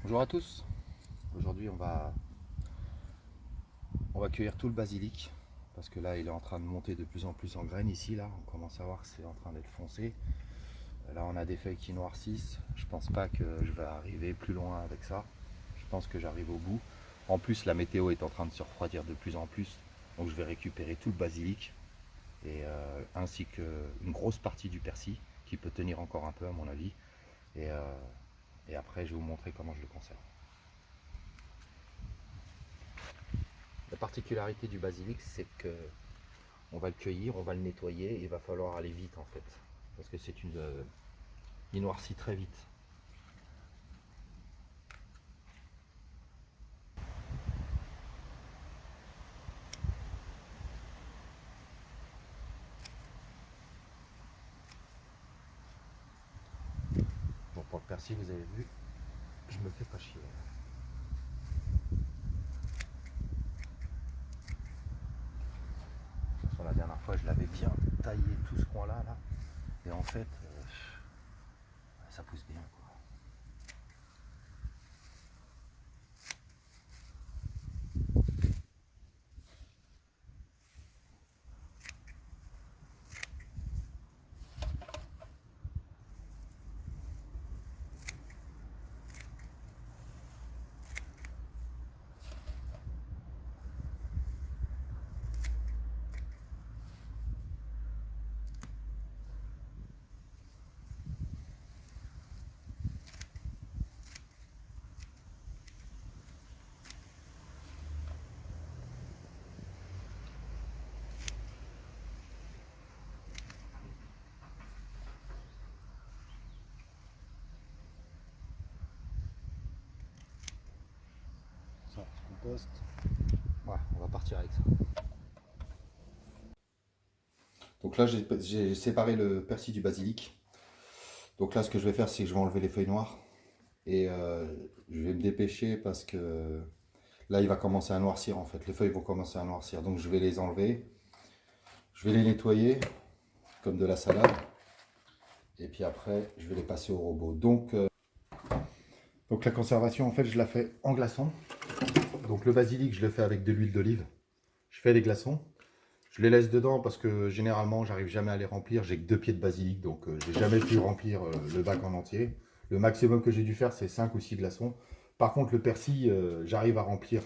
Bonjour à tous. Aujourd'hui on va cueillir tout le basilic parce que là il est en train de monter de plus en plus en graines ici là. On commence à voir que c'est en train d'être foncé. Là on a des feuilles qui noircissent. Je pense pas que je vais arriver plus loin avec ça. Je pense que j'arrive au bout. En plus la météo est en train de se refroidir de plus en plus. Donc je vais récupérer tout le basilic et ainsi qu'une grosse partie du persil qui peut tenir encore un peu à mon avis. Et, euh, et après je vais vous montrer comment je le conserve. La particularité du basilic, c'est que on va le cueillir, on va le nettoyer, et il va falloir aller vite en fait, parce que il noircit très vite. Bon, pour le persil, vous avez vu, je me fais pas chier. La dernière fois, je l'avais bien taillé tout ce coin-là, là, et en fait, ça pousse bien, quoi. Ça, je composte. Voilà, on va partir avec ça. Donc là, j'ai séparé le persil du basilic. Donc là, ce que je vais faire, c'est que je vais enlever les feuilles noires. Et je vais me dépêcher parce que là, il va commencer à noircir en fait. Les feuilles vont commencer à noircir. Donc je vais les enlever. Je vais les nettoyer comme de la salade. Et puis après, je vais les passer au robot. Donc la conservation, en fait, je la fais en glaçon. Donc le basilic, je le fais avec de l'huile d'olive. Je fais des glaçons. Je les laisse dedans parce que généralement, j'arrive jamais à les remplir. J'ai que 2 pieds de basilic, donc j'ai jamais pu remplir le bac en entier. Le maximum que j'ai dû faire, c'est 5 ou 6 glaçons. Par contre, le persil, j'arrive à remplir.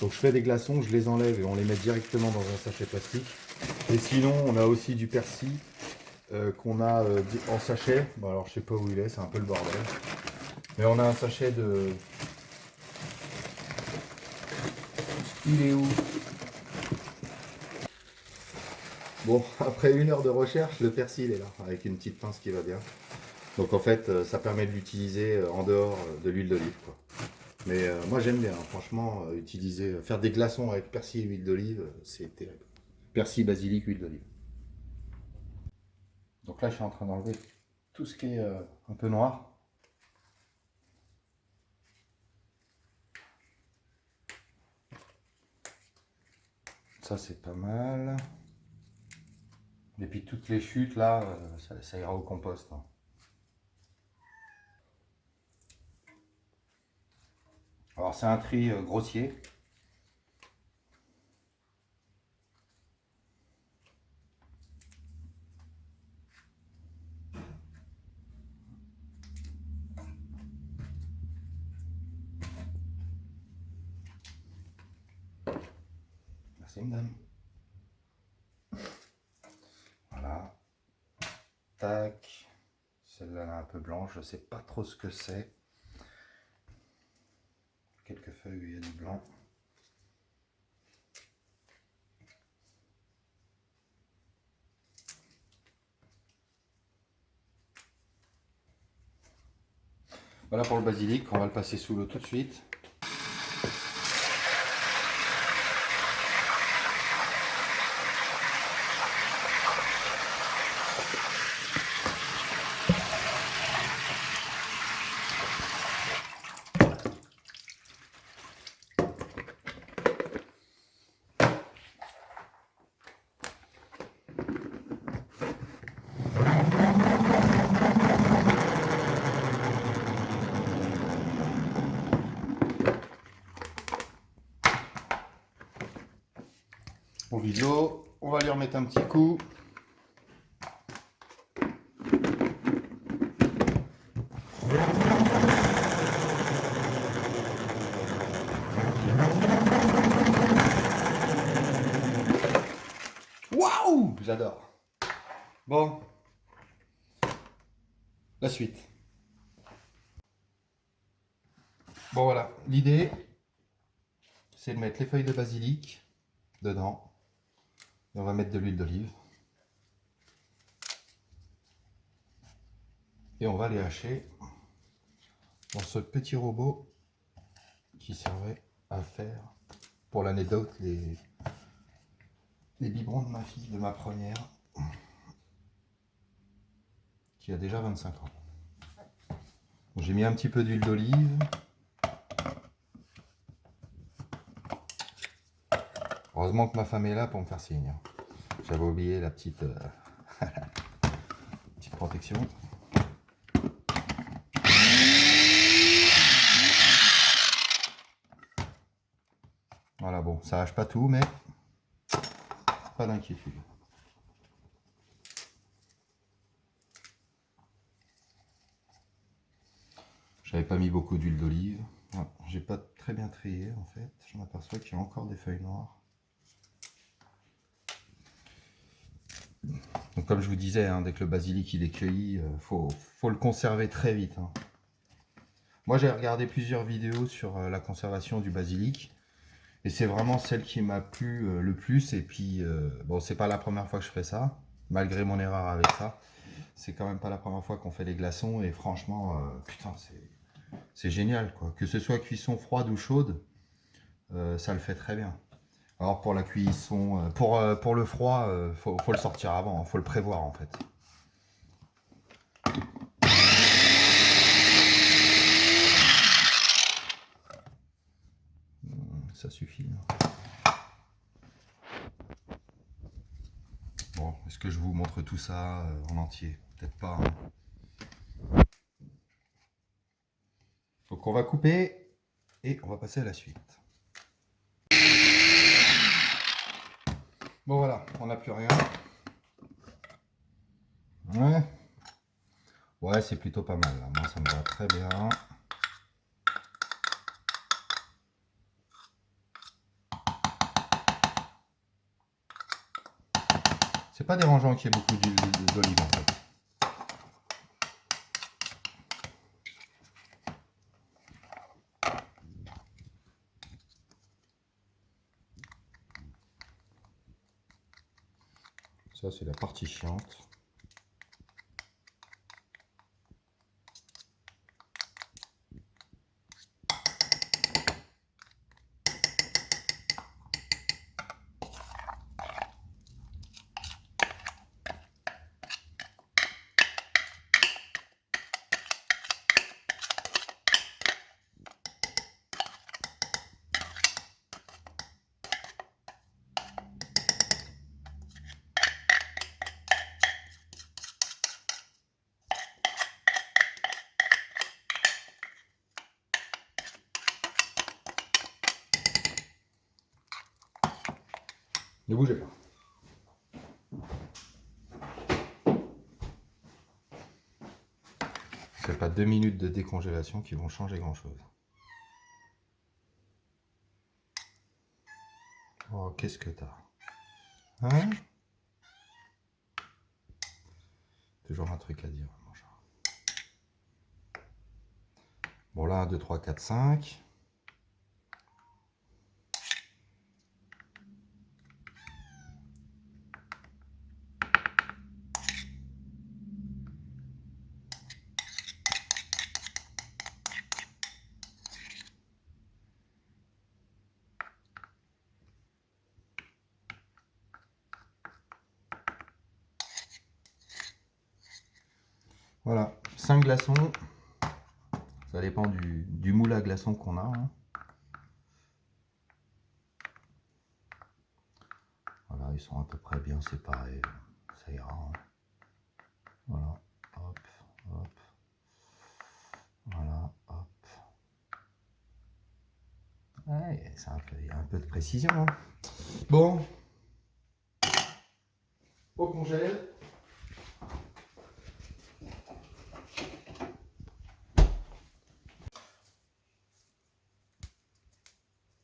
Donc je fais des glaçons, je les enlève et on les met directement dans un sachet plastique. Et sinon, on a aussi du persil qu'on a en sachet. Bon, alors je sais pas où il est, c'est un peu le bordel. Mais on a un sachet de... Il est où? Bon, après 1 heure de recherche, le persil est là, avec une petite pince qui va bien. Donc en fait, ça permet de l'utiliser en dehors de l'huile d'olive, quoi. Mais moi j'aime bien, hein, franchement, faire des glaçons avec persil et huile d'olive, c'est terrible. Persil, basilic, huile d'olive. Donc là, je suis en train d'enlever tout ce qui est un peu noir. Ça, c'est pas mal. Et puis toutes les chutes, là, ça ira au compost, hein. Alors, c'est un tri grossier. Merci, madame. Voilà. Tac. Celle-là, elle est un peu blanche. Je sais pas trop ce que c'est. Quelques feuilles où il y a du blanc. Voilà pour le basilic. On va le passer sous l'eau tout de suite. On vide l'eau, on va lui remettre un petit coup. Waouh, j'adore. Bon, la suite. Bon voilà, l'idée, c'est de mettre les feuilles de basilic dedans. Et on va mettre de l'huile d'olive. Et on va les hacher dans ce petit robot qui servait à faire, pour l'anecdote, les biberons de ma fille, de ma première, qui a déjà 25 ans. J'ai mis un petit peu d'huile d'olive. Heureusement que ma femme est là pour me faire signe. J'avais oublié la petite, petite protection. Voilà, bon, ça hache pas tout, mais pas d'inquiétude. J'avais pas mis beaucoup d'huile d'olive. J'ai pas très bien trié en fait. Je m'aperçois qu'il y a encore des feuilles noires. Donc comme je vous disais, hein, dès que le basilic il est cueilli, faut le conserver très vite. Hein. Moi j'ai regardé plusieurs vidéos sur la conservation du basilic. Et c'est vraiment celle qui m'a plu le plus. Et puis, bon, c'est pas la première fois que je fais ça, malgré mon erreur avec ça. C'est quand même pas la première fois qu'on fait les glaçons. Et franchement, putain, c'est génial, quoi. Que ce soit cuisson froide ou chaude, ça le fait très bien. Alors pour la cuisson, pour le froid, faut le sortir avant, hein, faut le prévoir en fait. Ça suffit. Bon, est-ce que je vous montre tout ça en entier? Peut-être pas. Hein. Donc on va couper et on va passer à la suite. Bon voilà, on n'a plus rien. Ouais. Ouais, c'est plutôt pas mal. Là. Moi, ça me va très bien. C'est pas dérangeant qu'il y ait beaucoup d'huile d'olive en fait. Ça, c'est la partie chiante. Ne bougez pas. C'est pas 2 minutes de décongélation qui vont changer grand chose. Oh, qu'est-ce que t'as? Hein? Toujours un truc à dire, mon chat. Bon, là, 1, 2, 3, 4, 5. Voilà, 5 glaçons. Ça dépend du moule à glaçons qu'on a. Hein. Voilà, ils sont à peu près bien séparés. Ça ira. Hein. Voilà, hop, hop. Voilà, hop. Ouais, il y a un peu de précision. Hein. Bon, au congèle.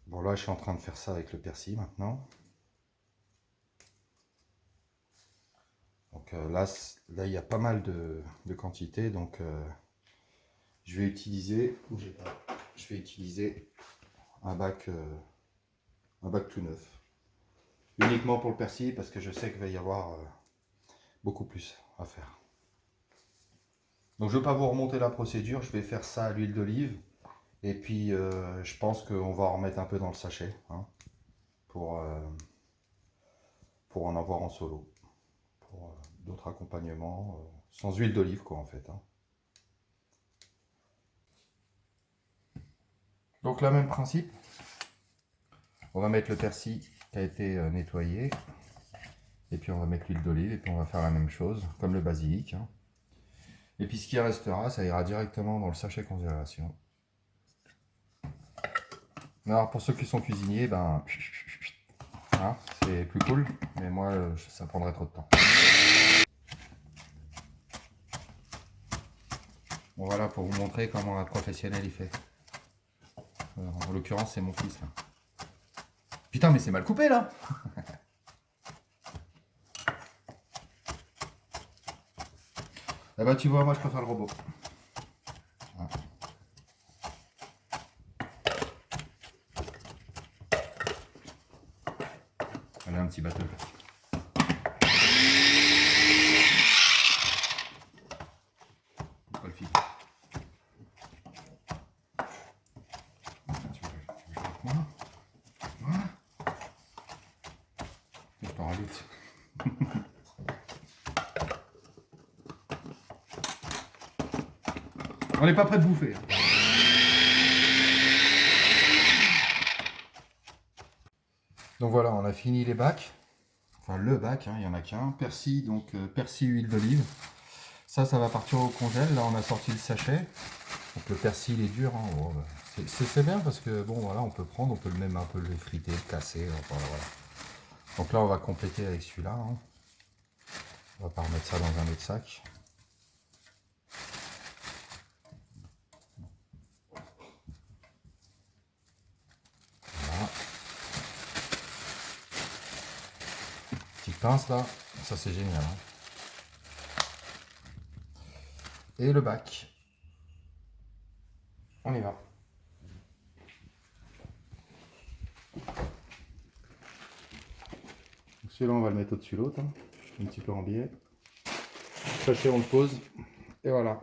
Bon là je suis en train de faire ça avec le persil maintenant. Donc là il y a pas mal de quantité, donc je vais utiliser, bougez pas, je vais utiliser un bac tout neuf. Uniquement pour le persil parce que je sais qu'il va y avoir beaucoup plus à faire. Donc je ne vais pas vous remonter la procédure, je vais faire ça à l'huile d'olive. Et puis je pense qu'on va en remettre un peu dans le sachet hein, pour en avoir en solo. Pour d'autres accompagnements, sans huile d'olive quoi en fait. Hein. Donc là même principe, on va mettre le persil qui a été nettoyé. Et puis on va mettre l'huile d'olive et puis on va faire la même chose, comme le basilic. Hein. Et puis ce qui restera, ça ira directement dans le sachet congélation. Alors pour ceux qui sont cuisiniers, ben hein, c'est plus cool, mais moi ça prendrait trop de temps. Bon voilà pour vous montrer comment un professionnel il fait. En l'occurrence c'est mon fils là. Putain mais c'est mal coupé là. Ah bah tu vois moi je préfère le robot. Voilà. Allez un petit bateau. Pas le fil. Voilà. Je t'en rajoute. On n'est pas prêt de bouffer. Donc voilà, on a fini les bacs. Enfin le bac, hein, il n'y en a qu'un. Persil, donc persil huile d'olive. Ça va partir au congèle. Là on a sorti le sachet. Donc le persil il est dur. Hein. Oh, c'est bien parce que bon voilà, on peut prendre, on peut même un peu le friter, le casser. Enfin, voilà. Donc là on va compléter avec celui-là. Hein. On va pas remettre ça dans un autre sac. Voilà. Petite pince là, ça c'est génial. Hein. Et le bac. On y va. Celui-là on va le mettre au-dessus de l'autre. Hein. Un petit peu en biais. Le sachet on le pose. Et voilà.